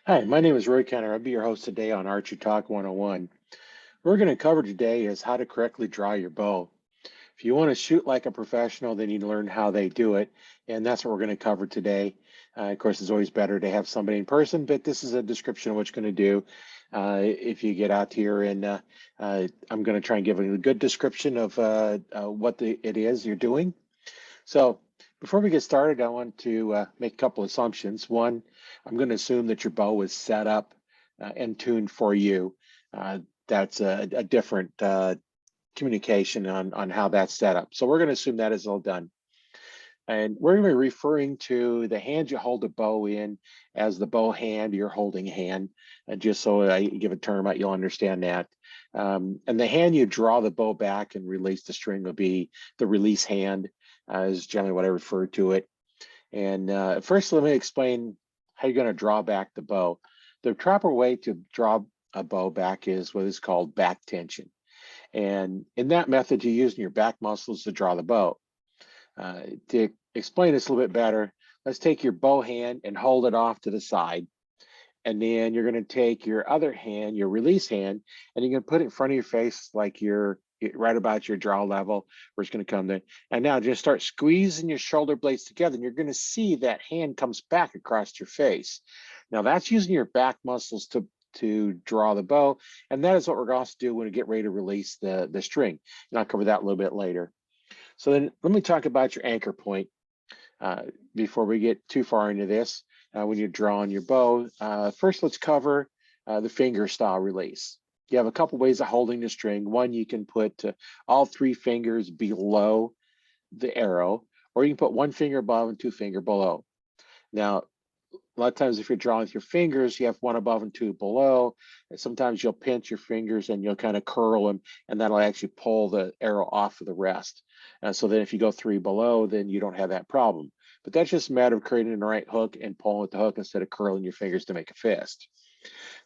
Hi, my name is Roy Kenner. I'll be your host today on Archery Talk 101. What we're going to cover today is how to correctly draw your bow. If you want to shoot like a professional, then you learn how they do it, and that's what we're going to cover today. Of course, it's always better to have somebody in person, but this is a description of what you're going to do if you get out here, and I'm going to try and give a good description of what it is you're doing. So before we get started, I want to make a couple assumptions. One, I'm going to assume that your bow is set up and tuned for you. That's a different communication on how that's set up. So we're going to assume that is all done. And we're going to be referring to the hand you hold the bow in as the bow hand, your holding hand, just so I give a term out, you'll understand that. And the hand you draw the bow back and release the string will be the release hand, is generally what I refer to it. And first, let me explain how you're going to draw back the bow. The proper way to draw a bow back is what is called back tension. And in that method, you're using your back muscles to draw the bow. To explain this a little bit better, let's take your bow hand and hold it off to the side. And then you're going to take your other hand, your release hand, and you're going to put it in front of your face like you're right about your draw level, where it's going to come there. And now just start squeezing your shoulder blades together, and you're going to see that hand comes back across your face. Now that's using your back muscles to draw the bow, and that is what we're going to do when we get ready to release the string. And I'll cover that a little bit later. So then let me talk about your anchor point before we get too far into this. When you're drawing your bow, first let's cover the finger style release. You have a couple ways of holding the string. One, you can put all three fingers below the arrow, or you can put one finger above and two finger below. Now, a lot of times if you're drawing with your fingers, you have one above and two below. And sometimes you'll pinch your fingers and you'll kind of curl them, and that'll actually pull the arrow off of the rest. So then if you go three below, then you don't have that problem. But that's just a matter of creating the right hook and pulling with the hook instead of curling your fingers to make a fist.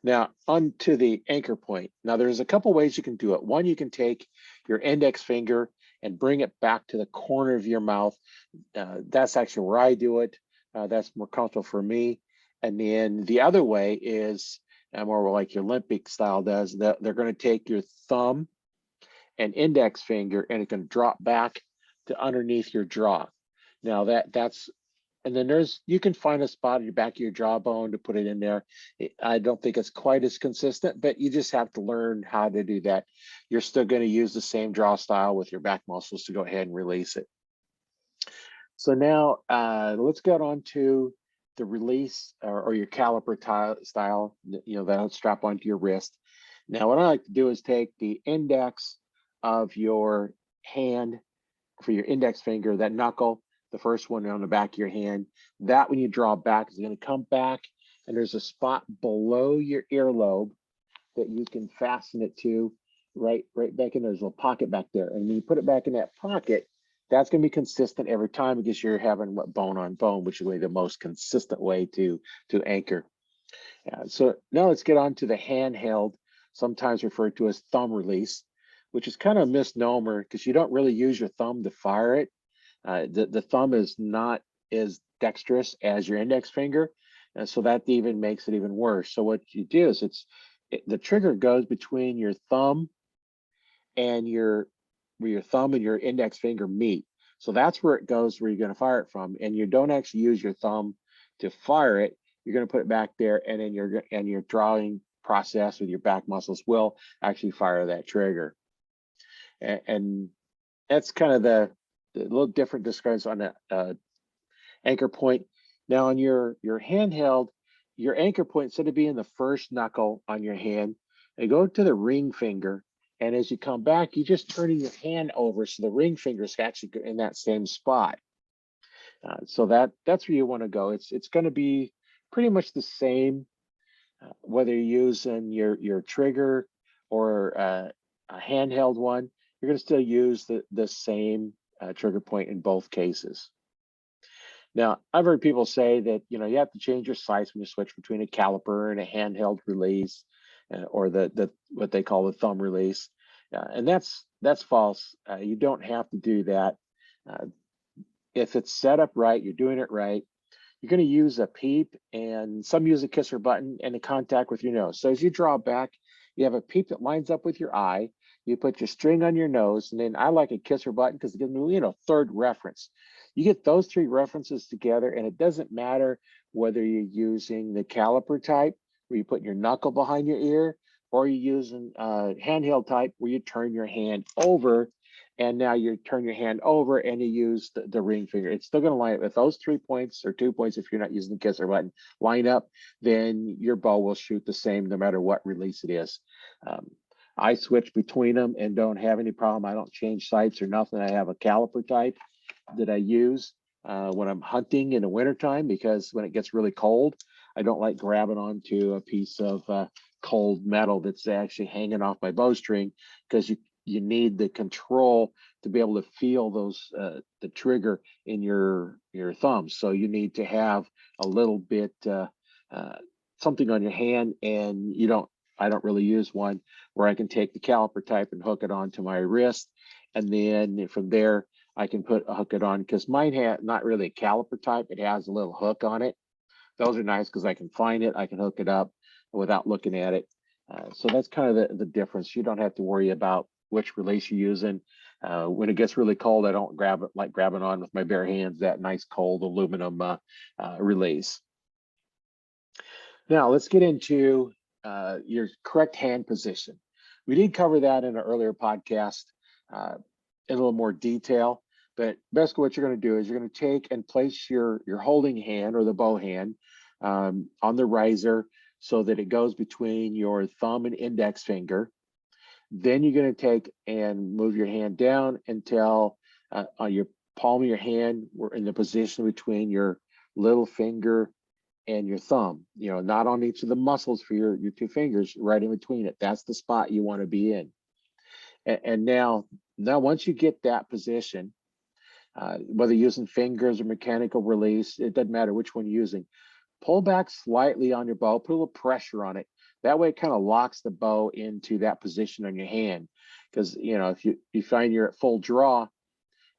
Now, on to the anchor point. Now, there's a couple ways you can do it. One, you can take your index finger and bring it back to the corner of your mouth. That's actually where I do it. That's more comfortable for me. And then the other way is more like your Olympic style does. That they're going to take your thumb and index finger, and it's going to drop back to underneath your jaw. Now that's and then you can find a spot in your back of your jawbone to put it in there. I don't think it's quite as consistent, but you just have to learn how to do that. You're still going to use the same draw style with your back muscles to go ahead and release it. So now let's get on to the release or your caliper style, that'll strap onto your wrist. Now, what I like to do is take the index of your hand for your index finger, that knuckle, the first one on the back of your hand, that when you draw back is going to come back, and there's a spot below your earlobe that you can fasten it to right back in. There's a little pocket back there, and when you put it back in that pocket, that's going to be consistent every time because you're having bone on bone, which is really the most consistent way to anchor. So now let's get on to the handheld, sometimes referred to as thumb release, which is kind of a misnomer because you don't really use your thumb to fire it. The thumb is not as dexterous as your index finger, and so that even makes it even worse. So what you do is the trigger goes between your thumb and where your thumb and your index finger meet. So that's where it goes, where you're going to fire it from. And you don't actually use your thumb to fire it. You're going to put it back there, and then your drawing process with your back muscles will actually fire that trigger. And that's kind of the little different describes on that anchor point. Now on your handheld, your anchor point, instead of being the first knuckle on your hand, you go to the ring finger. And as you come back, you're just turning your hand over so the ring finger is actually in that same spot. So that's where you want to go. It's going to be pretty much the same, whether you're using your trigger or a handheld one. You're going to still use the same trigger point in both cases. Now, I've heard people say that you have to change your sights when you switch between a caliper and a handheld release, or the what they call the thumb release, and that's false. You don't have to do that. If it's set up right, you're doing it right. you're going to use a peep, and some use a kisser button and a contact with your nose. So as you draw back, you have a peep that lines up with your eye. You put your string on your nose, and then I like a kisser button because it gives me, third reference. You get those three references together, and it doesn't matter whether you're using the caliper type, where you put your knuckle behind your ear, or you're using handheld type, where you turn your hand over, and now you turn your hand over and you use the ring finger. It's still going to line up. If those 3 points or 2 points, if you're not using the kisser button, line up, then your bow will shoot the same no matter what release it is. I switch between them and don't have any problem. I don't change sights or nothing. I have a caliper type that I use when I'm hunting in the wintertime, because when it gets really cold, I don't like grabbing onto a piece of cold metal that's actually hanging off my bowstring, because you need the control to be able to feel those the trigger in your thumbs. So you need to have a little bit something on your hand, and I don't really use one where I can take the caliper type and hook it onto my wrist, and then from there I can hook it on, because mine had not really a caliper type. It has a little hook on it. Those are nice because I can find it, I can hook it up without looking at it. So that's kind of the difference. You don't have to worry about which release you're using. When it gets really cold, I don't like grabbing on with my bare hands, that nice cold aluminum release. Now let's get into your correct hand position. We did cover that in an earlier podcast in a little more detail, but basically what you're going to do is you're going to take and place your holding hand or the bow hand on the riser so that it goes between your thumb and index finger. Then you're going to take and move your hand down until on your palm of your hand, we're in the position between your little finger and your thumb, not on each of the muscles for your 2 fingers, right in between it. That's the spot you want to be in. And now once you get that position, whether using fingers or mechanical release, it doesn't matter which one you're using, pull back slightly on your bow, put a little pressure on it. That way it kind of locks the bow into that position on your hand. Because, if you find you're at full draw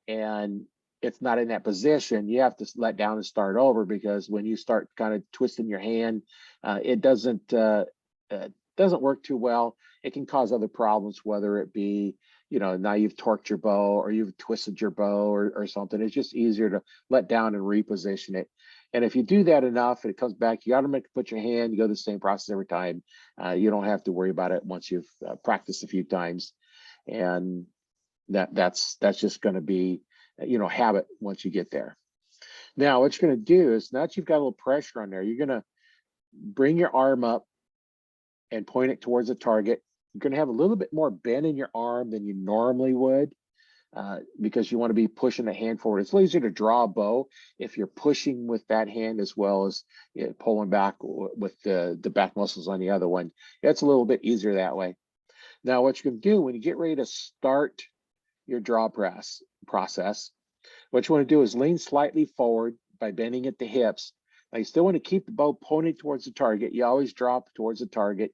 and it's not in that position, you have to let down and start over, because when you start kind of twisting your hand, it doesn't work too well. It can cause other problems, whether it be, now you've torqued your bow or you've twisted your bow or something. It's just easier to let down and reposition it. And if you do that enough and it comes back, you automatically put your hand, you go the same process every time. You don't have to worry about it once you've practiced a few times. And that's just going to be, habit once you get there. Now, what you're going to do is, now that you've got a little pressure on there, you're going to bring your arm up and point it towards the target. You're going to have a little bit more bend in your arm than you normally would, because you want to be pushing the hand forward. It's easier to draw a bow if you're pushing with that hand as well as pulling back with the back muscles on the other one. It's a little bit easier that way. Now, what you're going to do when you get ready to start your draw process, what you want to do is lean slightly forward by bending at the hips. Now, you still want to keep the bow pointed towards the target. You always drop towards the target.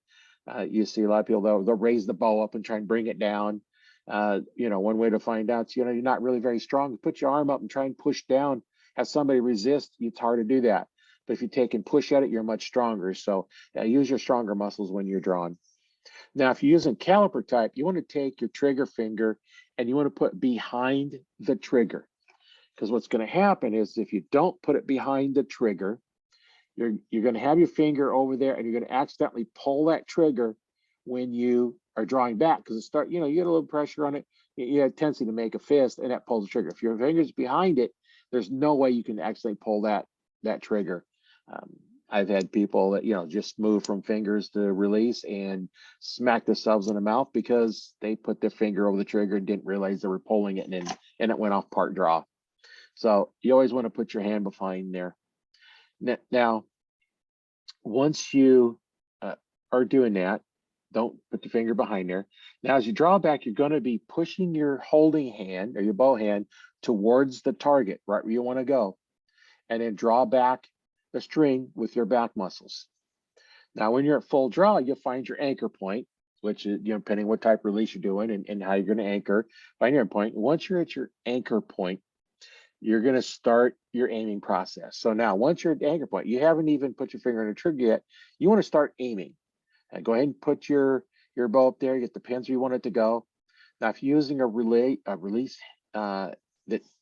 You see a lot of people, they'll raise the bow up and try and bring it down. One way to find out, you're not really very strong. Put your arm up and try and push down. Have somebody resist. It's hard to do that. But if you take and push at it, you're much stronger. So use your stronger muscles when you're drawing. Now, if you're using caliper type, you want to take your trigger finger and you want to put behind the trigger. Because what's going to happen is, if you don't put it behind the trigger, you're going to have your finger over there and you're going to accidentally pull that trigger when you are drawing back, because you get a little pressure on it. You have a tendency to make a fist, and that pulls the trigger. If your finger's behind it, there's no way you can actually pull that trigger. I've had people that just move from fingers to release and smack themselves in the mouth because they put their finger over the trigger and didn't realize they were pulling it, and it went off part draw. So you always want to put your hand behind there. Now, once you are doing that, don't put the finger behind there. Now, as you draw back, you're going to be pushing your holding hand or your bow hand towards the target, right where you want to go, and then draw back the string with your back muscles. Now, when you're at full draw, you'll find your anchor point, which is, depending what type of release you're doing and how you're going to anchor, find your point. Once you're at your anchor point, you're going to start your aiming process. So now once you're at the anchor point, you haven't even put your finger on the trigger yet, you want to start aiming. Go ahead and put your bow up there, get the pins where you want it to go. Now, if you're using a release that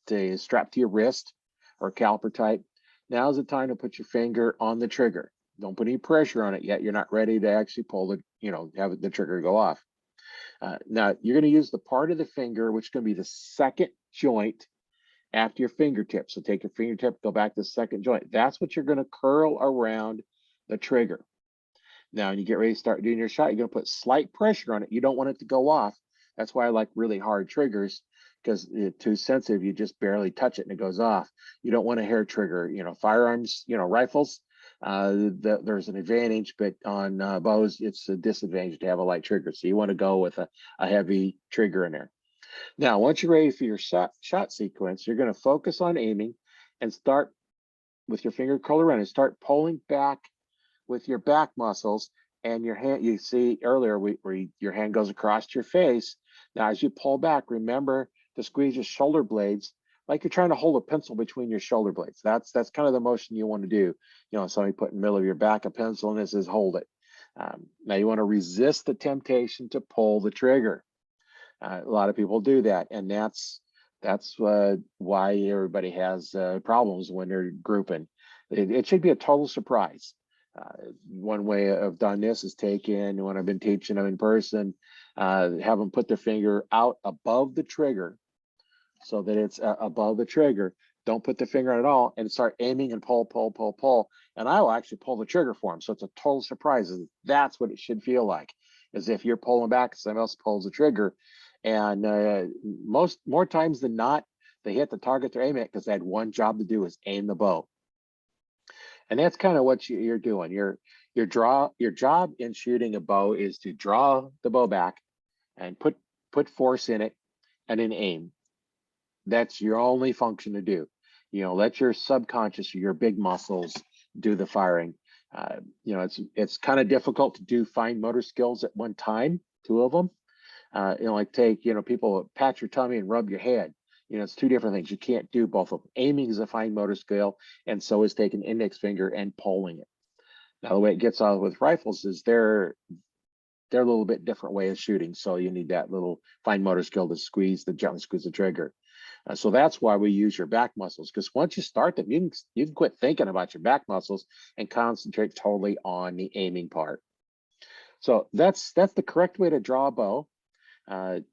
is strapped to your wrist or caliper type, now's the time to put your finger on the trigger. Don't put any pressure on it yet. You're not ready to actually pull the, have the trigger go off. Now, you're going to use the part of the finger, which is going to be the second joint after your fingertip. So take your fingertip, go back to the second joint. That's what you're going to curl around the trigger. Now, when you get ready to start doing your shot, you're going to put slight pressure on it. You don't want it to go off. That's why I like really hard triggers, because it's too sensitive. You just barely touch it and it goes off. You don't want a hair trigger. Firearms, rifles, there's an advantage, but on bows, it's a disadvantage to have a light trigger. So you want to go with a heavy trigger in there. Now, once you're ready for your shot sequence, you're going to focus on aiming and start with your finger curled around and start pulling back with your back muscles and your hand. You see earlier where your hand goes across your face. Now, as you pull back, remember to squeeze your shoulder blades like you're trying to hold a pencil between your shoulder blades. That's kind of the motion you want to do. Somebody put in the middle of your back a pencil and this is hold it. Now you want to resist the temptation to pull the trigger. A lot of people do that, and that's why everybody has problems when they're grouping. It should be a total surprise. One way I've done this is taken when I've been teaching them in person, have them put their finger out above the trigger so that it's above the trigger. Don't put the finger on it at all and start aiming and pull, pull, pull, pull. And I will actually pull the trigger for them. So it's a total surprise. That's what it should feel like, as if you're pulling back, somebody else pulls the trigger. And more times than not, they hit the target they're aiming at because they had one job to do, is aim the bow. And that's kind of what you're doing. Your job in shooting a bow is to draw the bow back and put force in it and then aim. That's your only function to do. Let your subconscious or your big muscles do the firing. It's kind of difficult to do fine motor skills at one time, two of them. Like take, people pat your tummy and rub your head. It's two different things. You can't do both of them. Aiming is a fine motor skill, and so is taking index finger and pulling it. Now, the way it gets out with rifles is they're a little bit different way of shooting. So you need that little fine motor skill to squeeze the trigger. So that's why we use your back muscles, because once you start them, you can quit thinking about your back muscles and concentrate totally on the aiming part. So that's the correct way to draw a bow.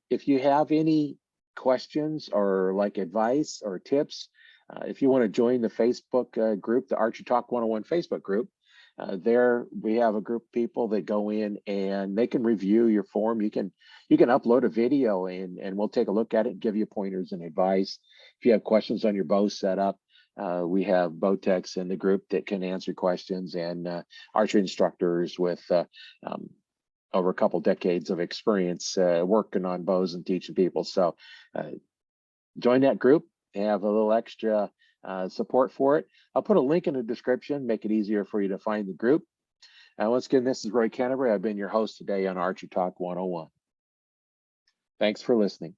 If you have any questions or like advice or tips, if you want to join the Facebook group, the Archery Talk 101 Facebook group, there we have a group of people that go in and they can review your form. You can upload a video and we'll take a look at it and give you pointers and advice. If you have questions on your bow setup, we have bow techs in the group that can answer questions, and archery instructors with over a couple decades of experience working on bows and teaching people. So join that group, have a little extra support for it. I'll put a link in the description, make it easier for you to find the group. Once again, this is Roy Canterbury. I've been your host today on Archery Talk 101. Thanks for listening.